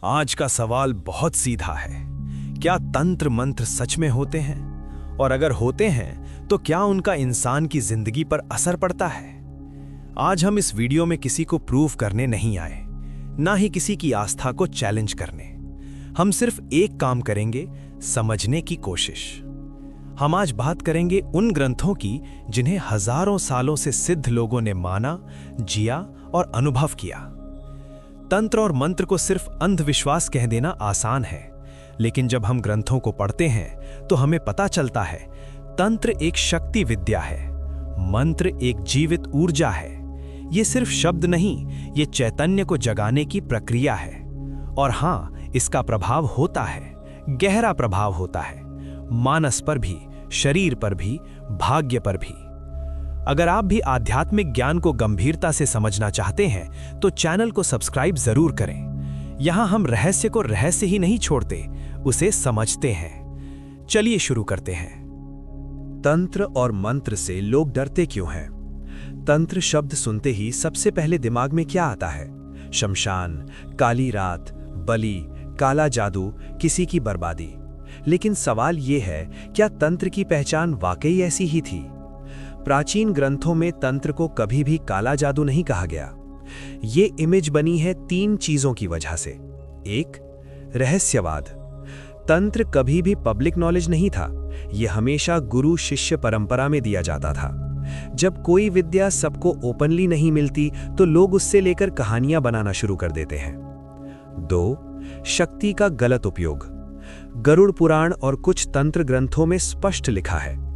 आज का सवाल बहुत सीधा है। क्या तंत्र मंत्र सच में होते हैं? और अगर होते हैं तो क्या उनका इंसान की जिंदगी पर असर पड़ता है? आज हम इस वीडियो में किसी को प्रूव करने नहीं आए, ना ही किसी की आस्था को चैलेंज करने। हम सिर्फ एक काम करेंगे, समझने की कोशिश। हम आज बात करेंगे उन ग्रंथों की जिन्हें हजारों सालों से सिद्ध लोगों ने माना, जिया और अनुभव किया। तंत्र और मंत्र को सिर्फ अंधविश्वास कह देना आसान है, लेकिन जब हम ग्रंथों को पढ़ते हैं तो हमें पता चलता है तंत्र एक शक्ति विद्या है, मंत्र एक जीवित ऊर्जा है। ये सिर्फ शब्द नहीं, ये चैतन्य को जगाने की प्रक्रिया है। और हाँ, इसका प्रभाव होता है, गहरा प्रभाव होता है, मानस पर भी, शरीर पर भी, भाग्य पर भी। अगर आप भी आध्यात्मिक ज्ञान को गंभीरता से समझना चाहते हैं तो चैनल को सब्सक्राइब जरूर करें। यहां हम रहस्य को रहस्य ही नहीं छोड़ते, उसे समझते हैं। चलिए शुरू करते हैं। तंत्र और मंत्र से लोग डरते क्यों हैं? तंत्र शब्द सुनते ही सबसे पहले दिमाग में क्या आता है? शमशान, काली रात, बलि, काला जादू, किसी की बर्बादी। लेकिन सवाल यह है, क्या तंत्र की पहचान वाकई ऐसी ही थी? प्राचीन ग्रंथों में तंत्र को कभी भी काला जादू नहीं कहा गया। ये इमेज बनी है तीन चीजों की वजह से। एक, रहस्यवाद। तंत्र कभी भी पब्लिक नॉलेज नहीं था, यह हमेशा गुरु शिष्य परंपरा में दिया जाता था। जब कोई विद्या सबको ओपनली नहीं मिलती तो लोग उससे लेकर कहानियां बनाना शुरू कर देते हैं। दो, शक्ति का गलत उपयोग। गरुड़ पुराण और कुछ तंत्र ग्रंथों में स्पष्ट लिखा है,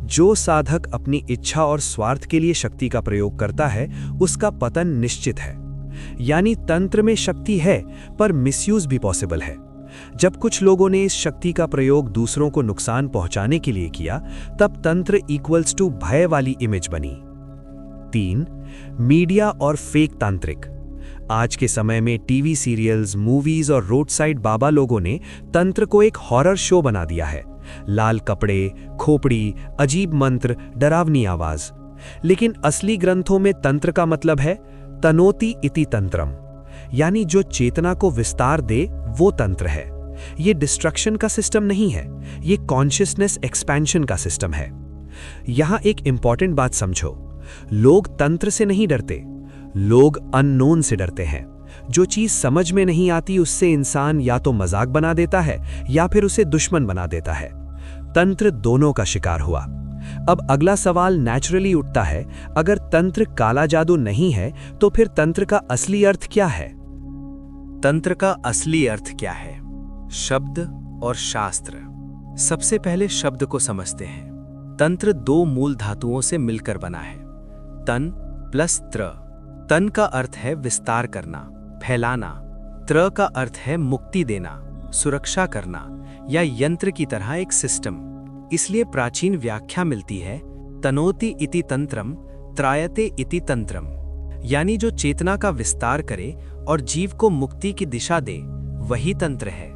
जो साधक अपनी इच्छा और स्वार्थ के लिए शक्ति का प्रयोग करता है उसका पतन निश्चित है। यानी तंत्र में शक्ति है पर मिसयूज भी पॉसिबल है। जब कुछ लोगों ने इस शक्ति का प्रयोग दूसरों को नुकसान पहुंचाने के लिए किया, तब तंत्र इक्वल्स टू भय वाली इमेज बनी। तीन, मीडिया और फेक तांत्रिक। आज के समय में टीवी सीरियल्स, मूवीज और रोड साइड बाबा लोगों ने तंत्र को एक हॉरर शो बना दिया है। लाल कपड़े, खोपड़ी, अजीब मंत्र, डरावनी आवाज। लेकिन असली ग्रंथों में तंत्र का मतलब है तनोति इति तंत्रम, यानी जो चेतना को विस्तार दे वो तंत्र है। ये डिस्ट्रक्शन का सिस्टम नहीं है, ये कॉन्शियसनेस एक्सपेंशन का सिस्टम है। यहां एक इंपॉर्टेंट बात समझो, लोग तंत्र से नहीं डरते, लोग अननोन से डरते हैं। जो चीज समझ में नहीं आती उससे इंसान या तो मजाक बना देता है या फिर उसे दुश्मन बना देता है। तंत्र दोनों का शिकार हुआ। अब अगला सवाल नेचुरली उठता है, अगर तंत्र काला जादू नहीं है तो फिर तंत्र का असली अर्थ क्या है? तंत्र का असली अर्थ क्या है? शब्द और शास्त्र। सबसे पहले शब्द को समझते हैं। तंत्र दो मूल धातुओं से मिलकर बना है, तन प्लस त्र। तन का अर्थ है विस्तार करना, फैलाना। त्र का अर्थ है मुक्ति देना, सुरक्षा करना या यंत्र की तरह एक सिस्टम। इसलिए प्राचीन व्याख्या मिलती है तनोति इति तंत्रम त्रायते इति तंत्रम, यानी जो चेतना का विस्तार करे और जीव को मुक्ति की दिशा दे वही तंत्र है।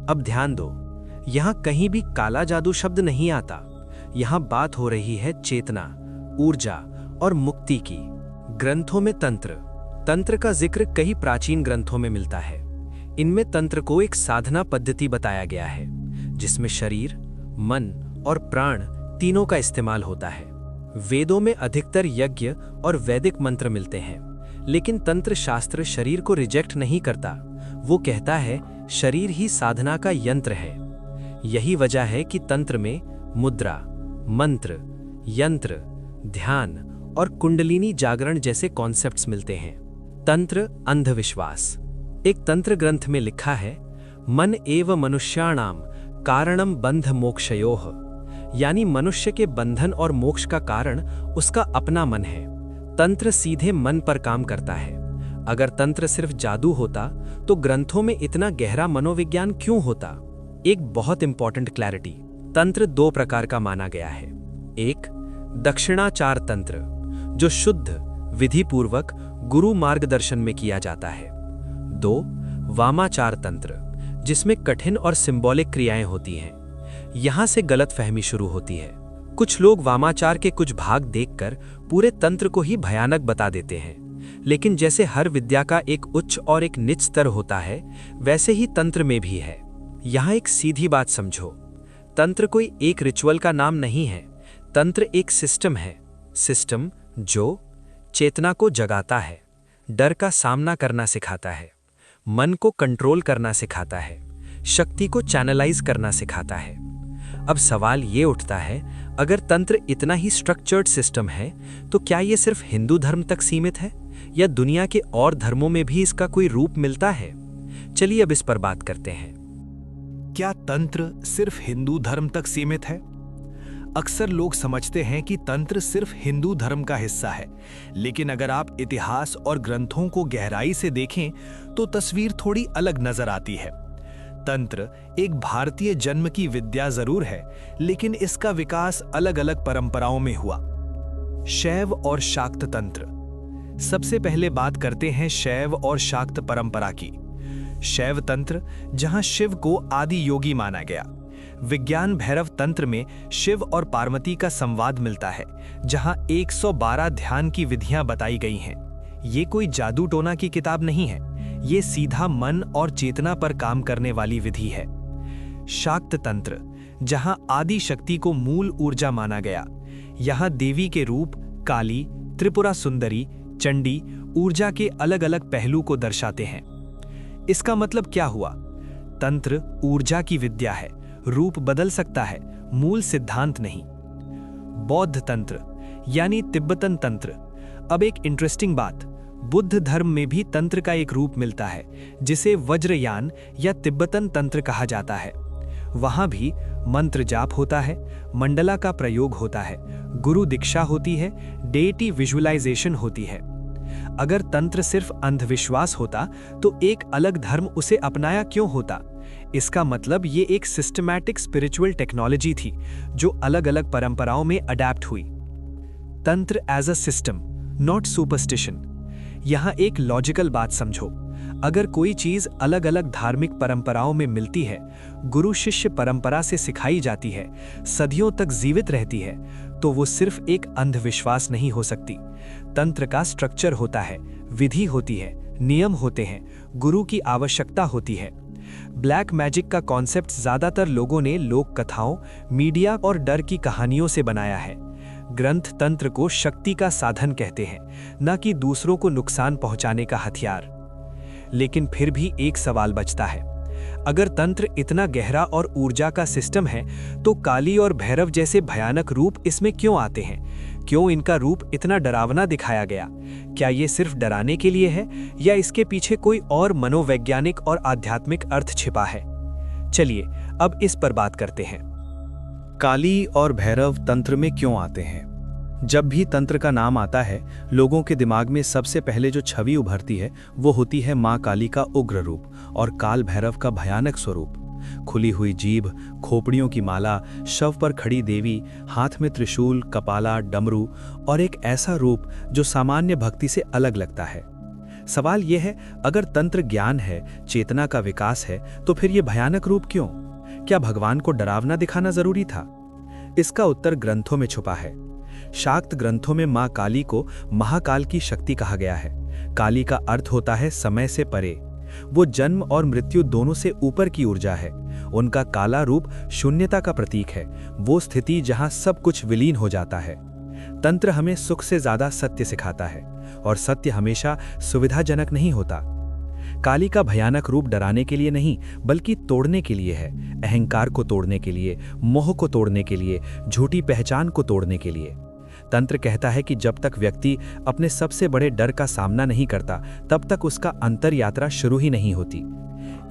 अब ध्यान दो, यहां कहीं भी काला जादू शब्द नहीं आता। यहां बात हो रही है चेतना, ऊर्जा और मुक्ति की। ग्रंथों में तंत्र का जिक्र कई प्राचीन ग्रंथों में मिलता है। इनमें तंत्र को एक साधना पद्धति बताया गया है, जिसमें शरीर, मन और प्राण तीनों का इस्तेमाल होता है। वेदों में अधिकतर यज्ञ और वैदिक मंत्र मिलते हैं, लेकिन तंत्र शास्त्र शरीर को रिजेक्ट नहीं करता। वो कहता है शरीर ही साधना का यंत्र है। यही वजह है कि तंत्र में मुद्रा, मंत्र, यंत्र, ध्यान और कुंडलिनी जागरण जैसे कॉन्सेप्ट्स मिलते हैं। तंत्र अंधविश्वास। एक तंत्र ग्रंथ में लिखा है, मन एव मनुष्याणाम कारणम बंध मोक्षयोः, यानी मनुष्य के बंधन और मोक्ष का कारण उसका अपना मन है। तंत्र सीधे मन पर काम करता है। अगर तंत्र सिर्फ जादू होता तो ग्रंथों में इतना गहरा मनोविज्ञान क्यों होता? एक बहुत इंपॉर्टेंट क्लैरिटी, तंत्र दो प्रकार का माना गया है। एक, दक्षिणाचार तंत्र, जो शुद्ध विधिपूर्वक गुरु मार्गदर्शन में किया जाता है। दो, वामाचार तंत्र, जिसमें कठिन और सिंबॉलिक क्रियाएं होती हैं। यहां से गलतफहमी शुरू होती है। कुछ लोग वामाचार के कुछ भाग देखकर पूरे तंत्र को ही भयानक बता देते हैं, लेकिन जैसे हर विद्या का एक उच्च और एक निच स्तर होता है, वैसे ही तंत्र में भी है। यहाँ एक सीधी बात समझो, तंत्र कोई एक रिचुअल का नाम नहीं है। तंत्र एक सिस्टम है, सिस्टम जो चेतना को जगाता है, डर का सामना करना सिखाता है, मन को कंट्रोल करना सिखाता है, शक्ति को चैनलाइज करना सिखाता है। अब सवाल ये उठता है, अगर तंत्र इतना ही स्ट्रक्चर्ड सिस्टम है, तो क्या ये सिर्फ हिंदू धर्म तक सीमित है या दुनिया के और धर्मों में भी इसका कोई रूप मिलता है? चलिए अब इस पर बात करते हैं। क्या तंत्र सिर्फ हिंदू धर्म तक सीमित है? अक्सर लोग समझते हैं कि तंत्र सिर्फ हिंदू धर्म का हिस्सा है, लेकिन अगर आप इतिहास और ग्रंथों को गहराई से देखें तो तस्वीर थोड़ी अलग नजर आती है। तंत्र एक भारतीय जन्म की विद्या जरूर है, लेकिन इसका विकास अलग अलग परंपराओं में हुआ। शैव और शाक्त तंत्र। सबसे पहले बात करते हैं शैव और शाक्त परंपरा की। शैव तंत्र, जहां शिव को आदि योगी माना गया। विज्ञान भैरव तंत्र में शिव और पार्वती का संवाद मिलता है, जहां 112 ध्यान की विधियां बताई गई हैं। ये कोई जादू टोना की किताब नहीं है, ये सीधा मन और चेतना पर काम करने वाली विधि है। शाक्त तंत्र, जहां आदि शक्ति को मूल ऊर्जा माना गया। यहां देवी के रूप काली, त्रिपुरा सुंदरी, चंडी ऊर्जा के अलग अलग पहलू को दर्शाते हैं। इसका मतलब क्या हुआ? तंत्र ऊर्जा की विद्या है, रूप बदल सकता है, मूल सिद्धांत नहीं। बौद्ध तंत्र यानी तिब्बतन तंत्र। अब एक इंटरेस्टिंग बात, बुद्ध धर्म में भी तंत्र का एक रूप मिलता है, जिसे वज्रयान या तिब्बतन तंत्र कहा जाता है। वहां भी मंत्र जाप होता है, मंडला का प्रयोग होता है, गुरु दीक्षा होती है, डेटी विजुअलाइजेशन होती है। अगर तंत्र सिर्फ अंधविश्वास होता तो एक अलग धर्म उसे अपनाया क्यों होता? इसका मतलब ये एक सिस्टमैटिक स्पिरिचुअल टेक्नोलॉजी थी जो अलग अलग परंपराओं में अडैप्ट हुई। तंत्र as a system, not superstition. यहां एक लॉजिकल बात समझो, अगर कोई चीज अलग अलग धार्मिक परंपराओं में मिलती है, गुरु शिष्य परंपरा से सिखाई जाती है, सदियों तक जीवित रहती है, तो वो सिर्फ एक अंधविश्वास नहीं हो सकती। तंत्र का स्ट्रक्चर होता है, विधि होती है, नियम होते हैं, गुरु की आवश्यकता होती है। ब्लैक मैजिक का कॉन्सेप्ट ज्यादातर लोगों ने लोक कथाओं, मीडिया और डर की कहानियों से बनाया है। ग्रंथ तंत्र को शक्ति का साधन कहते हैं, न कि दूसरों को नुकसान पहुंचाने का हथियार। लेकिन फिर भी एक सवाल बचता है, अगर तंत्र इतना गहरा और ऊर्जा का सिस्टम है, तो काली और भैरव जैसे भयानक रूप इसमें क्यों आते हैं? क्यों इनका रूप इतना डरावना दिखाया गया? क्या ये सिर्फ डराने के लिए है या इसके पीछे कोई और मनोवैज्ञानिक और आध्यात्मिक अर्थ छिपा है? चलिए अब इस पर बात करते हैं। काली और भैरव तंत्र में क्यों आते हैं? जब भी तंत्र का नाम आता है, लोगों के दिमाग में सबसे पहले जो छवि उभरती है वो होती है माँ काली का उग्र रूप और काल भैरव का भयानक स्वरूप। खुली हुई जीभ, खोपड़ियों की माला, शव पर खड़ी देवी, हाथ में त्रिशूल, कपाला, डमरू और एक ऐसा रूप जो सामान्य भक्ति से अलग लगता है। सवाल यह है, अगर तंत्र ज्ञान है, चेतना का विकास है, तो फिर ये भयानक रूप क्यों? क्या भगवान को डरावना दिखाना जरूरी था? इसका उत्तर ग्रंथों में छुपा है। शाक्त ग्रंथों में मां काली को महाकाल की शक्ति कहा गया है। काली का अर्थ होता है समय से परे। वो जन्म और मृत्यु दोनों से ऊपर की ऊर्जा है। उनका काला रूप शून्यता का प्रतीक है, वो स्थिति जहां सब कुछ विलीन हो जाता है। तंत्र हमें सुख से ज्यादा सत्य सिखाता है, और सत्य हमेशा सुविधाजनक नहीं होता। काली का भयानक रूप डराने के लिए नहीं, बल्कि तोड़ने के लिए है। अहंकार को तोड़ने के लिए, मोह को तोड़ने के लिए, झूठी पहचान को तोड़ने के लिए। तंत्र कहता है कि जब तक व्यक्ति अपने सबसे बड़े डर का सामना नहीं करता, तब तक उसका अंतर यात्रा शुरू ही नहीं होती।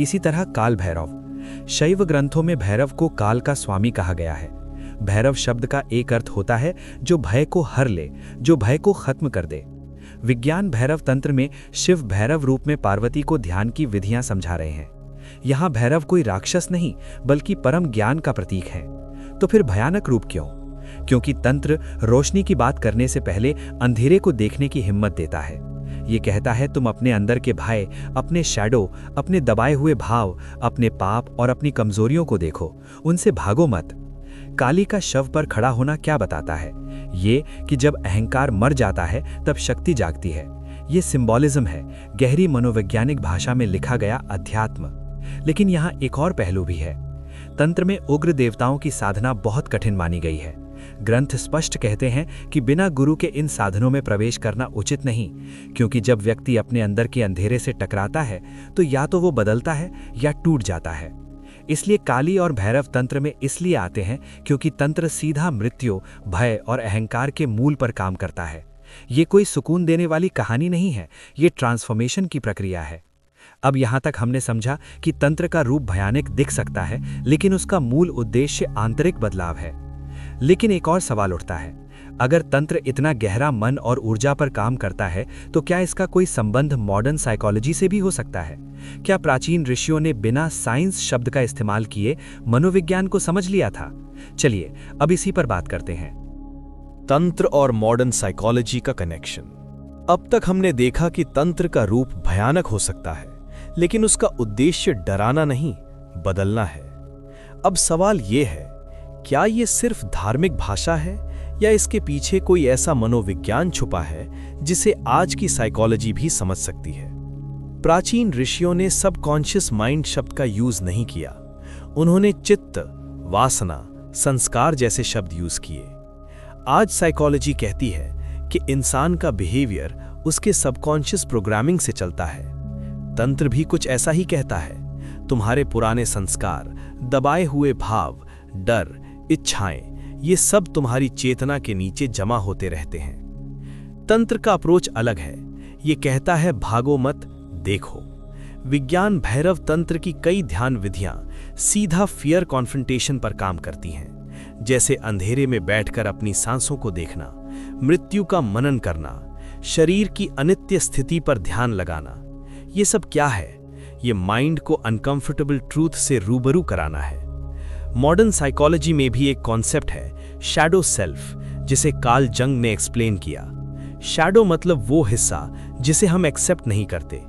इसी तरह काल भैरव। शैव ग्रंथों में भैरव को काल का स्वामी कहा गया है। भैरव शब्द का एक अर्थ होता है जो भय को हर ले, जो भय को खत्म कर दे। विज्ञान भैरव तंत्र में शिव भैरव रूप में पार्वती को ध्यान की विधियां समझा रहे हैं। यहां भैरव कोई राक्षस नहीं, बल्कि परम ज्ञान का प्रतीक है। तो फिर भयानक रूप क्यों? क्योंकि तंत्र रोशनी की बात करने से पहले अंधेरे को देखने की हिम्मत देता है। ये कहता है, तुम अपने अंदर के भय, अपने शैडो, अपने दबाए हुए भाव, अपने पाप और अपनी कमजोरियों को देखो, उनसे भागो मत। काली का शव पर खड़ा होना क्या बताता है? ये कि जब अहंकार मर जाता है तब शक्ति जागती है। ये सिंबॉलिज्म है, गहरी मनोवैज्ञानिक भाषा में लिखा गया अध्यात्म। लेकिन यहाँ एक और पहलू भी है। तंत्र में उग्र देवताओं की साधना बहुत कठिन मानी गई है। ग्रंथ स्पष्ट कहते हैं कि बिना गुरु के इन साधनों में प्रवेश करना उचित नहीं, क्योंकि जब व्यक्ति अपने अंदर के अंधेरे से टकराता है तो या तो वो बदलता है या टूट जाता है। इसलिए काली और भैरव तंत्र में इसलिए आते हैं क्योंकि तंत्र सीधा मृत्यु, भय और अहंकार के मूल पर काम करता है। ये कोई सुकून देने वाली कहानी नहीं है, ये ट्रांसफॉर्मेशन की प्रक्रिया है। अब यहाँ तक हमने समझा कि तंत्र का रूप भयानक दिख सकता है, लेकिन उसका मूल उद्देश्य आंतरिक बदलाव है। लेकिन एक और सवाल उठता है, अगर तंत्र इतना गहरा मन और ऊर्जा पर काम करता है तो क्या इसका कोई संबंध मॉडर्न साइकोलॉजी से भी हो सकता है? क्या प्राचीन ऋषियों ने बिना साइंस शब्द का इस्तेमाल किए मनोविज्ञान को समझ लिया था? चलिए अब इसी पर बात करते हैं। तंत्र और मॉडर्न साइकोलॉजी का कनेक्शन। अब तक हमने देखा कि तंत्र का रूप भयानक हो सकता है, लेकिन उसका उद्देश्य डराना नहीं, बदलना है। अब सवाल यह है, क्या यह सिर्फ धार्मिक भाषा है या इसके पीछे कोई ऐसा मनोविज्ञान छुपा है जिसे आज की साइकोलॉजी भी समझ सकती है? प्राचीन ऋषियों ने सबकॉन्शियस माइंड शब्द का यूज नहीं किया। उन्होंने चित्त, वासना, संस्कार जैसे शब्द यूज किए। आज साइकोलॉजी कहती है कि इंसान का बिहेवियर उसके सबकॉन्शियस प्रोग्रामिंग से चलता है। तंत्र भी कुछ ऐसा ही कहता है। तुम्हारे पुराने संस्कार, दबाए हुए भाव, डर, इच्छाएं, ये सब तुम्हारी चेतना के नीचे जमा होते रहते हैं। तंत्र का अप्रोच अलग है। ये कहता है भागो मत, देखो। विज्ञान भैरव तंत्र की कई ध्यान विधियां सीधा फियर कॉन्फ्रंटेशन पर काम करती हैं, जैसे अंधेरे में बैठकर अपनी सांसों को देखना, मृत्यु का मनन करना, शरीर की अनित्य स्थिति पर ध्यान लगाना। ये सब क्या है? ये माइंड को अनकंफर्टेबल ट्रूथ से रूबरू कराना है। मॉडर्न साइकोलॉजी में भी एक कॉन्सेप्ट है, शैडो सेल्फ, जिसे कार्ल जंग ने एक्सप्लेन किया। शैडो मतलब वो हिस्सा जिसे हम एक्सेप्ट नहीं करते,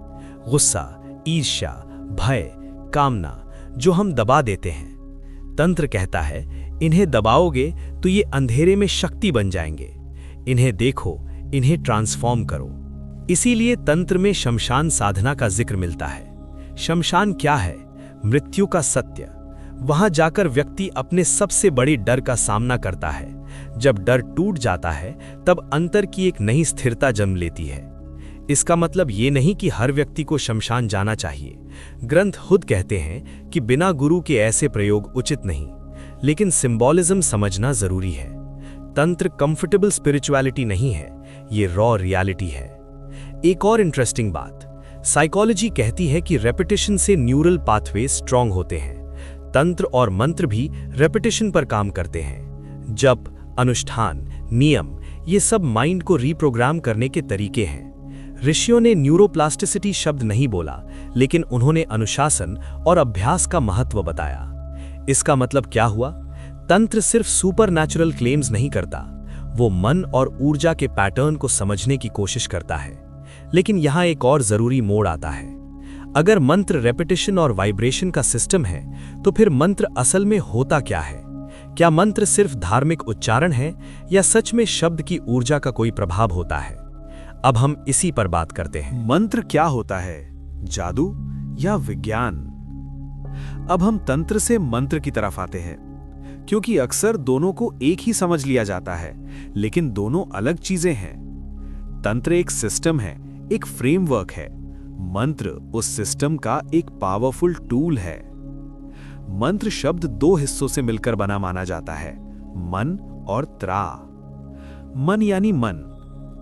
गुस्सा, ईर्ष्या, भय, कामना, जो हम दबा देते हैं। तंत्र कहता है, इन्हें दबाओगे तो ये अंधेरे में शक्ति बन जाएंगे। इन्हें देखो, इन्हें ट्रांसफॉर्म करो। इसीलिए तंत्र में शमशान साधना का जिक्र मिलता है। शमशान क्या है? मृत्यु का सत्य। वहां जाकर व्यक्ति अपने सबसे बड़े डर का सामना करता है। जब डर टूट जाता है तब अंतर की एक नई स्थिरता जन्म लेती है। इसका मतलब ये नहीं कि हर व्यक्ति को शमशान जाना चाहिए। ग्रंथ खुद कहते हैं कि बिना गुरु के ऐसे प्रयोग उचित नहीं, लेकिन सिंबॉलिज्म समझना जरूरी है। तंत्र कंफर्टेबल स्पिरिचुअलिटी नहीं है, ये रॉ रियलिटी है। एक और इंटरेस्टिंग बात, साइकोलॉजी कहती है कि रेपिटेशन से न्यूरल पाथवे स्ट्रांग होते हैं। तंत्र और मंत्र भी रेपिटेशन पर काम करते हैं। जप, अनुष्ठान, नियम, ये सब माइंड को रीप्रोग्राम करने के तरीके हैं। ऋषियों ने न्यूरोप्लास्टिसिटी शब्द नहीं बोला, लेकिन उन्होंने अनुशासन और अभ्यास का महत्व बताया। इसका मतलब क्या हुआ? तंत्र सिर्फ सुपरनैचुरल क्लेम्स नहीं करता, वो मन और ऊर्जा के पैटर्न को समझने की कोशिश करता है। लेकिन यहाँ एक और जरूरी मोड़ आता है। अगर मंत्र रेपिटेशन और वाइब्रेशन का सिस्टम है, तो फिर मंत्र असल में होता क्या है? क्या मंत्र सिर्फ धार्मिक उच्चारण है या सच में शब्द की ऊर्जा का कोई प्रभाव होता है? अब हम इसी पर बात करते हैं। मंत्र क्या होता है, जादू या विज्ञान? अब हम तंत्र से मंत्र की तरफ आते हैं, क्योंकि अक्सर दोनों को एक ही समझ लिया जाता है, लेकिन दोनों अलग चीजें हैं। तंत्र एक सिस्टम है, एक फ्रेमवर्क है। मंत्र उस सिस्टम का एक पावरफुल टूल है। मंत्र शब्द दो हिस्सों से मिलकर बना माना जाता है, मन और त्रा। मन यानी मन,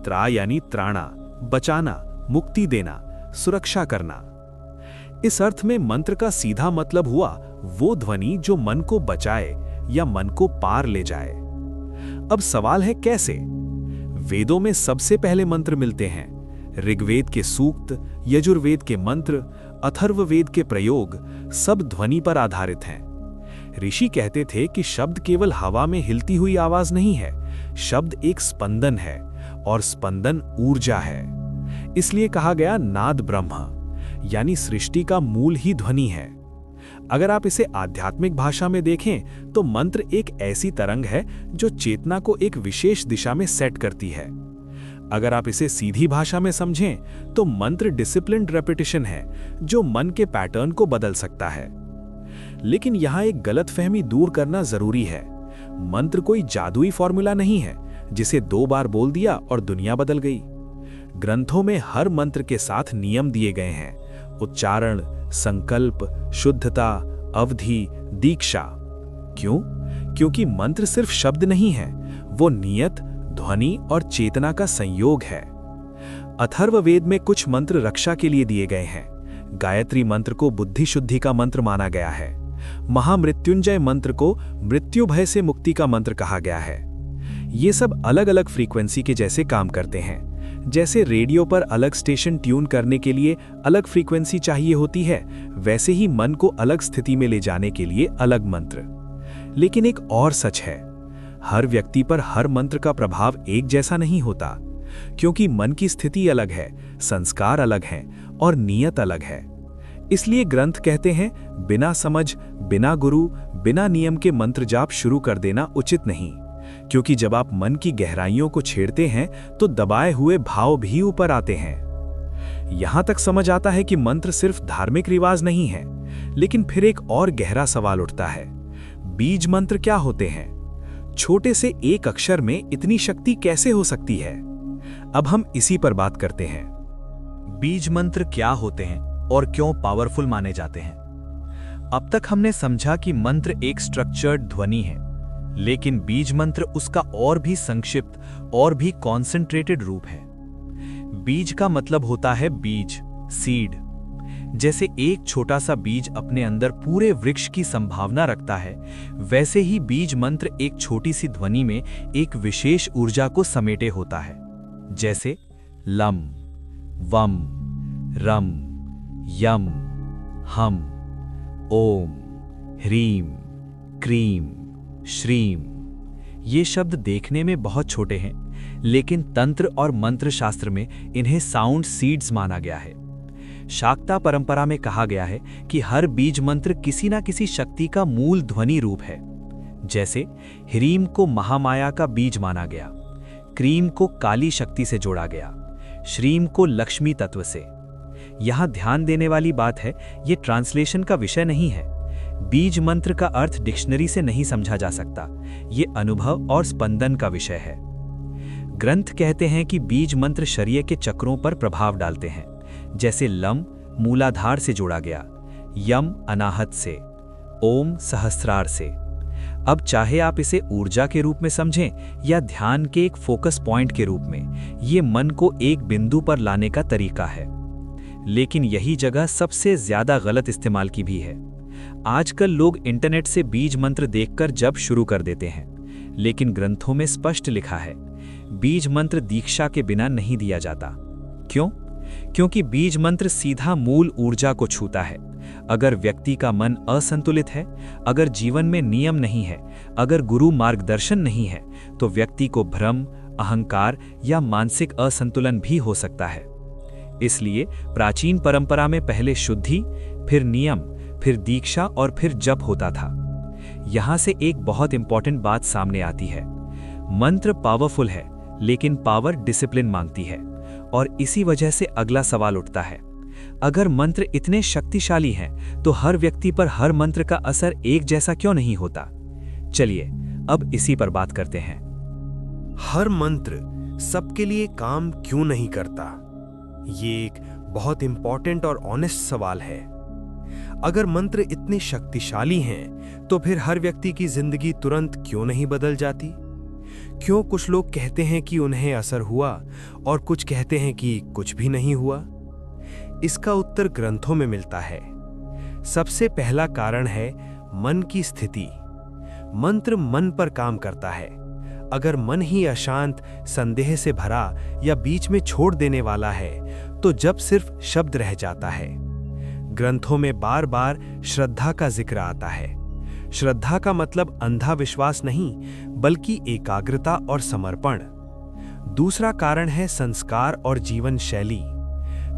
त्रा यानी त्राणा, बचाना, मुक्ति देना, सुरक्षा करना। इस अर्थ में मंत्र का सीधा मतलब हुआ वो ध्वनि जो मन को बचाए या मन को पार ले जाए। अब सवाल है कैसे? वेदों में सबसे पहले मंत्र मिलते हैं। ऋग्वेद के सूक्त, यजुर्वेद के मंत्र, अथर्ववेद के प्रयोग सब ध्वनि पर आधारित हैं। ऋषि कहते थे कि शब्द केवल हवा में हिलती हुई आवाज नहीं है, शब्द एक स्पंदन है और स्पंदन ऊर्जा है। इसलिए कहा गया नाद ब्रह्म, यानी सृष्टि का मूल ही ध्वनि है। अगर आप इसे आध्यात्मिक भाषा में देखें तो मंत्र एक ऐसी तरंग है जो चेतना को एक विशेष दिशा में सेट करती है। अगर आप इसे सीधी भाषा में समझें तो मंत्र डिसिप्लिन्ड रेपिटेशन है जो मन के पैटर्न को बदल सकता है। लेकिन यहां एक गलतफहमी दूर करना जरूरी है। मंत्र कोई जादुई फॉर्मूला नहीं है जिसे 2 बार बोल दिया और दुनिया बदल गई। ग्रंथों में हर मंत्र के साथ नियम दिए गए हैं: उच्चारण, संकल्प, शुद्धता, अवधि, दीक्षा। क्यों? क्योंकि मंत्र सिर्फ शब्द नहीं है, वो नियत, ध्वनि और चेतना का संयोग है। अथर्ववेद में कुछ मंत्र रक्षा के लिए दिए गए हैं। गायत्री मंत्र को बुद्धि शुद्धि का मंत्र माना गया है। महामृत्युंजय मंत्र को मृत्यु भय से मुक्ति का मंत्र कहा गया है। ये सब अलग अलग फ्रीक्वेंसी के जैसे काम करते हैं। जैसे रेडियो पर अलग स्टेशन ट्यून करने के लिए अलग फ्रीक्वेंसी चाहिए होती है, वैसे ही मन को अलग स्थिति में ले जाने के लिए अलग मंत्र। लेकिन एक और सच है, हर व्यक्ति पर हर मंत्र का प्रभाव एक जैसा नहीं होता, क्योंकि मन की स्थिति अलग है, संस्कार अलग हैं और नियत अलग है। इसलिए ग्रंथ कहते हैं, बिना समझ, बिना गुरु, बिना नियम के मंत्र जाप शुरू कर देना उचित नहीं, क्योंकि जब आप मन की गहराइयों को छेड़ते हैं तो दबाए हुए भाव भी ऊपर आते हैं। यहां तक समझ आता है कि मंत्र सिर्फ धार्मिक रिवाज नहीं है। लेकिन फिर एक और गहरा सवाल उठता है, बीज मंत्र क्या होते हैं? छोटे से एक अक्षर में इतनी शक्ति कैसे हो सकती है? अब हम इसी पर बात करते हैं। बीज मंत्र क्या होते हैं और क्यों पावरफुल माने जाते हैं? अब तक हमने समझा कि मंत्र एक स्ट्रक्चर्ड ध्वनि है, लेकिन बीज मंत्र उसका और भी संक्षिप्त और भी कॉन्सेंट्रेटेड रूप है। बीज का मतलब होता है बीज, सीड। जैसे एक छोटा सा बीज अपने अंदर पूरे वृक्ष की संभावना रखता है, वैसे ही बीज मंत्र एक छोटी सी ध्वनि में एक विशेष ऊर्जा को समेटे होता है। जैसे लम, वम, रम, यम, हम, ओम, ह्रीम, क्रीम, श्रीम। ये शब्द देखने में बहुत छोटे हैं, लेकिन तंत्र और मंत्र शास्त्र में इन्हें साउंड सीड्स माना गया है। शाक्ता परंपरा में कहा गया है कि हर बीज मंत्र किसी ना किसी शक्ति का मूल ध्वनि रूप है। जैसे ह्रीम को महामाया का बीज माना गया, क्रीम को काली शक्ति से जोड़ा गया, श्रीम को लक्ष्मी तत्व से। यहां ध्यान देने वाली बात है, ये ट्रांसलेशन का विषय नहीं है। बीज मंत्र का अर्थ डिक्शनरी से नहीं समझा जा सकता, ये अनुभव और स्पंदन का विषय है। ग्रंथ कहते हैं कि बीज मंत्र शरीर के चक्रों पर प्रभाव डालते हैं। जैसे लम मूलाधार से जोड़ा गया, यम अनाहत से, ओम सहस्रार से। अब चाहे आप इसे ऊर्जा के रूप में समझें या ध्यान के एक फोकस पॉइंट के रूप में, ये मन को एक बिंदु पर लाने का तरीका है। लेकिन यही जगह सबसे ज्यादा गलत इस्तेमाल की भी है। आजकल लोग इंटरनेट से बीज मंत्र देखकर जप शुरू कर देते हैं, लेकिन ग्रंथों में स्पष्ट लिखा है, बीज मंत्र दीक्षा के बिना नहीं दिया जाता। क्यों? क्योंकि बीज मंत्र सीधा मूल ऊर्जा को छूता है। अगर व्यक्ति का मन असंतुलित है, अगर जीवन में नियम नहीं है, अगर गुरु मार्गदर्शन नहीं है, तो व्यक्ति को भ्रम, अहंकार या मानसिक असंतुलन भी हो सकता है। इसलिए प्राचीन परंपरा में पहले शुद्धि, फिर नियम, फिर दीक्षा और फिर जप होता था। यहां से एक बहुत इंपॉर्टेंट बात सामने आती है। मंत्र पावरफुल है, लेकिन पावर डिसिप्लिन मांगती है। और इसी वजह से अगला सवाल उठता है, अगर मंत्र इतने शक्तिशाली हैं, तो हर व्यक्ति पर हर मंत्र का असर एक जैसा क्यों नहीं होता? चलिए अब इसी पर बात करते हैं। हर मंत्र सबके लिए काम क्यों नहीं करता? ये एक बहुत इंपॉर्टेंट और ऑनेस्ट सवाल है। अगर मंत्र इतने शक्तिशाली हैं, तो फिर हर व्यक्ति की जिंदगी तुरंत क्यों नहीं बदल जाती? क्यों कुछ लोग कहते हैं कि उन्हें असर हुआ और कुछ कहते हैं कि कुछ भी नहीं हुआ? इसका उत्तर ग्रंथों में मिलता है। सबसे पहला कारण है मन की स्थिति। मंत्र मन पर काम करता है। अगर मन ही अशांत, संदेह से भरा या बीच में छोड़ देने वाला है, तो जब सिर्फ शब्द रह जाता है। ग्रंथों में बार बार श्रद्धा का जिक्र आता है। श्रद्धा का मतलब अंधा विश्वास नहीं, बल्कि एकाग्रता और समर्पण। दूसरा कारण है संस्कार और जीवन शैली।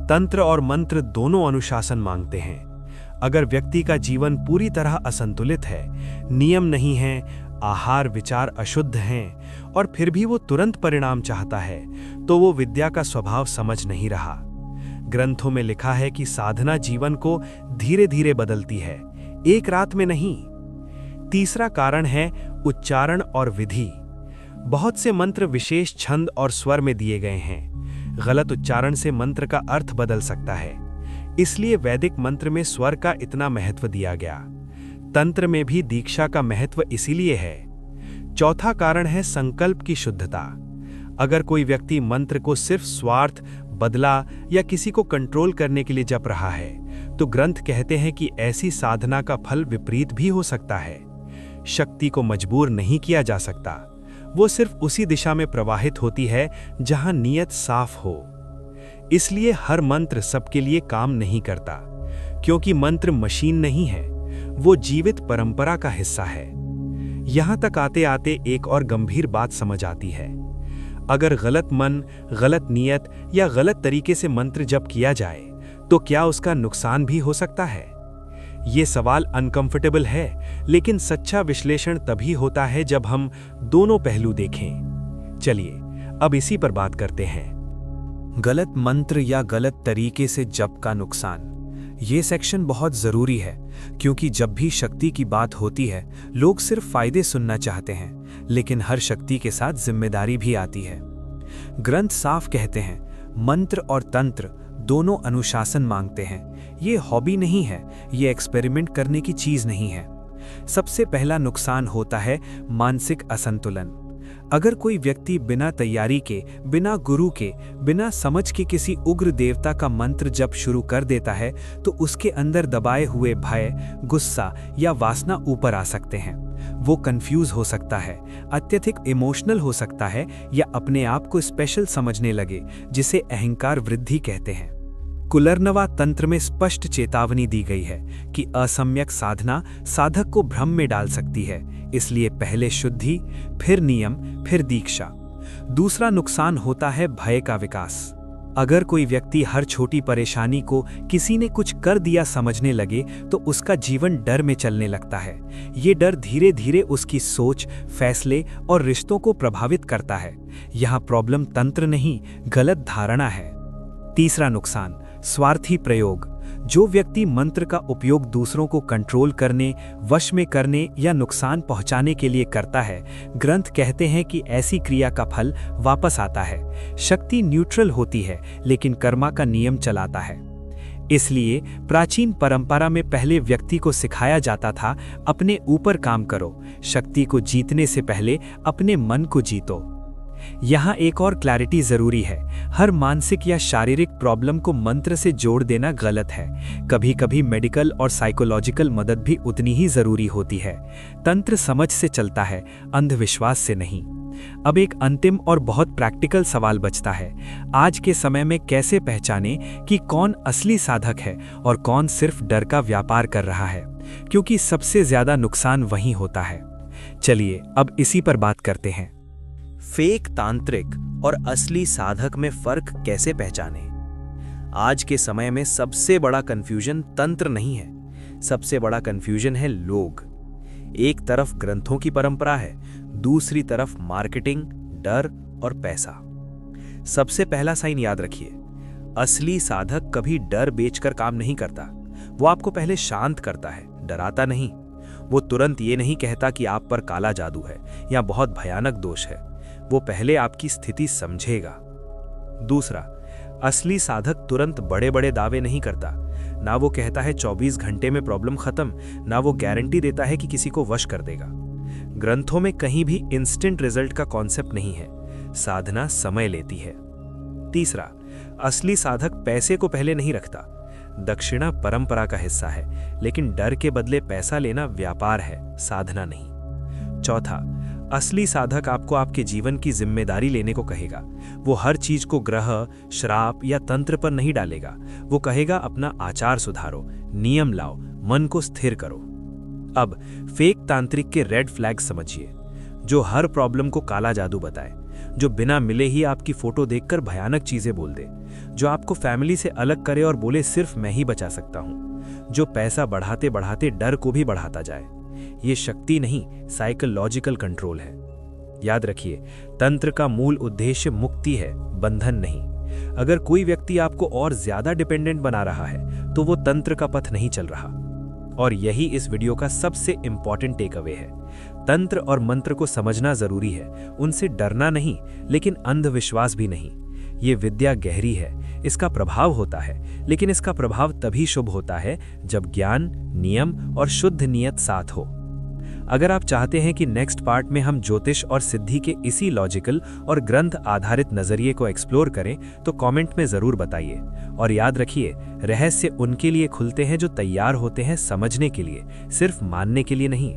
तंत्र और मंत्र दोनों अनुशासन मांगते हैं। अगर व्यक्ति का जीवन पूरी तरह असंतुलित है, नियम नहीं है, आहार विचार अशुद्ध हैं और फिर भी वो तुरंत परिणाम चाहता है, तो वो विद्या का स्वभाव समझ नहीं रहा। ग्रंथों में लिखा है कि साधना जीवन को धीरे धीरे बदलती है, एक रात में नहीं। तीसरा कारण है उच्चारण और विधि। बहुत से मंत्र विशेष छंद और स्वर में दिए गए हैं। गलत उच्चारण से मंत्र का अर्थ बदल सकता है, इसलिए वैदिक मंत्र में स्वर का इतना महत्व दिया गया। तंत्र में भी दीक्षा का महत्व इसीलिए है। चौथा कारण है संकल्प की शुद्धता। अगर कोई व्यक्ति मंत्र को सिर्फ स्वार्थ, बदला या किसी को कंट्रोल करने के लिए जप रहा है, तो ग्रंथ कहते हैं कि ऐसी साधना का फल विपरीत भी हो सकता है। शक्ति को मजबूर नहीं किया जा सकता, वो सिर्फ उसी दिशा में प्रवाहित होती है जहां नियत साफ हो। इसलिए हर मंत्र सबके लिए काम नहीं करता, क्योंकि मंत्र मशीन नहीं है, वो जीवित परंपरा का हिस्सा है। यहां तक आते आते एक और गंभीर बात समझ आती है। अगर गलत मन, गलत नियत या गलत तरीके से मंत्र जप किया जाए, तो क्या उसका नुकसान भी हो सकता है? ये सवाल अनकंफर्टेबल है, लेकिन सच्चा विश्लेषण तभी होता है जब हम दोनों पहलू देखें। चलिए अब इसी पर बात करते हैं। गलत मंत्र या गलत तरीके से जप का नुकसान। ये सेक्शन बहुत जरूरी है, क्योंकि जब भी शक्ति की बात होती है, लोग सिर्फ फायदे सुनना चाहते हैं, लेकिन हर शक्ति के साथ जिम्मेदारी भी आती है। ग्रंथ साफ कहते हैं, मंत्र और तंत्र दोनों अनुशासन मांगते हैं। ये हॉबी नहीं है, ये एक्सपेरिमेंट करने की चीज नहीं है। सबसे पहला नुकसान होता है मानसिक असंतुलन। अगर कोई व्यक्ति बिना तैयारी के, बिना गुरु के, बिना समझ के किसी उग्र देवता का मंत्र जप शुरू कर देता है, तो उसके अंदर दबाए हुए भय, गुस्सा या वासना ऊपर आ सकते हैं। वो कंफ्यूज हो सकता है, अत्यधिक इमोशनल हो सकता है या अपने आप को स्पेशल समझने लगे, जिसे अहंकार वृद्धि कहते हैं। कुलरनवा तंत्र में स्पष्ट चेतावनी दी गई है कि असम्यक साधना साधक को भ्रम में डाल सकती है, इसलिए पहले शुद्धि, फिर नियम, फिर दीक्षा। दूसरा नुकसान होता है भय का विकास। अगर कोई व्यक्ति हर छोटी परेशानी को किसी ने कुछ कर दिया समझने लगे, तो उसका जीवन डर में चलने लगता है। ये डर धीरे धीरे उसकी सोच, फैसले और रिश्तों को प्रभावित करता है। यहाँ प्रॉब्लम तंत्र नहीं, गलत धारणा है। तीसरा नुकसान, स्वार्थी प्रयोग। जो व्यक्ति मंत्र का उपयोग दूसरों को कंट्रोल करने, वश में करने या नुकसान पहुंचाने के लिए करता है, ग्रंथ कहते हैं कि ऐसी क्रिया का फल वापस आता है। शक्ति न्यूट्रल होती है, लेकिन कर्मा का नियम चलाता है। इसलिए प्राचीन परंपरा में पहले व्यक्ति को सिखाया जाता था, अपने ऊपर काम करो, शक्ति को जीतने से पहले अपने मन को जीतो। यहाँ एक और क्लैरिटी जरूरी है, हर मानसिक या शारीरिक प्रॉब्लम को मंत्र से जोड़ देना गलत है। कभी कभी मेडिकल और साइकोलॉजिकल मदद भी उतनी ही जरूरी होती है। तंत्र समझ से चलता है, अंधविश्वास से नहीं। अब एक अंतिम और बहुत प्रैक्टिकल सवाल बचता है, आज के समय में कैसे पहचाने कि कौन असली साधक है और कौन सिर्फ डर का व्यापार कर रहा है, क्योंकि सबसे ज्यादा नुकसान वहीं होता है। चलिए अब इसी पर बात करते हैं। फेक तांत्रिक और असली साधक में फर्क कैसे पहचाने? आज के समय में सबसे बड़ा कंफ्यूजन तंत्र नहीं है, सबसे बड़ा कंफ्यूजन है लोग। एक तरफ ग्रंथों की परंपरा है, दूसरी तरफ मार्केटिंग, डर और पैसा। सबसे पहला साइन याद रखिए, असली साधक कभी डर बेचकर काम नहीं करता। वो आपको पहले शांत करता है, डराता नहीं। वो तुरंत ये नहीं कहता कि आप पर काला जादू है या बहुत भयानक दोष है। वो पहले आपकी स्थिति समझेगा। दूसरा, असली साधक तुरंत बड़े बड़े दावे नहीं करता। ना वो कहता है 24 घंटे में प्रॉब्लम खत्म, ना वो गारंटी देता है कि किसी को वश कर देगा। ग्रंथों में कहीं भी इंस्टेंट रिजल्ट का कॉन्सेप्ट नहीं है, साधना समय लेती है। तीसरा, असली साधक पैसे को पहले नहीं रखता। दक्षिणा परंपरा का हिस्सा है, लेकिन डर के बदले पैसा लेना व्यापार है, साधना नहीं। चौथा, असली साधक आपको आपके जीवन की जिम्मेदारी लेने को कहेगा। वो हर चीज को ग्रह, श्राप या तंत्र पर नहीं डालेगा। वो कहेगा अपना आचार सुधारो, नियम लाओ, मन को स्थिर करो। अब फेक तांत्रिक के रेड फ्लैग समझिए, जो हर प्रॉब्लम को काला जादू बताए, जो बिना मिले ही आपकी फोटो देखकर भयानक चीजें बोल दे, जो आपको फैमिली से अलग करे और बोले सिर्फ मैं ही बचा सकता हूं, जो पैसा बढ़ाते बढ़ाते डर को भी बढ़ाता जाए। ये शक्ति नहीं, साइकोलॉजिकल कंट्रोल है। याद रखिए, तंत्र का मूल उद्देश्य मुक्ति है, बंधन नहीं। अगर कोई व्यक्ति आपको और ज्यादा डिपेंडेंट बना रहा है तो वो तंत्र का पथ नहीं चल रहा। और यही इस वीडियो का सबसे इंपॉर्टेंट टेक अवे है। तंत्र और मंत्र को समझना जरूरी है, उनसे डरना नहीं, लेकिन अंधविश्वास भी नहीं। ये विद्या गहरी है, इसका प्रभाव होता है, लेकिन इसका प्रभाव तभी शुभ होता है जब ज्ञान, नियम और शुद्ध नियत साथ हो। अगर आप चाहते हैं कि नेक्स्ट पार्ट में हम ज्योतिष और सिद्धि के इसी लॉजिकल और ग्रंथ आधारित नजरिए को एक्सप्लोर करें तो कमेंट में जरूर बताइए। और याद रखिए, रहस्य उनके लिए खुलते हैं जो तैयार होते हैं समझने के लिए, सिर्फ मानने के लिए नहीं।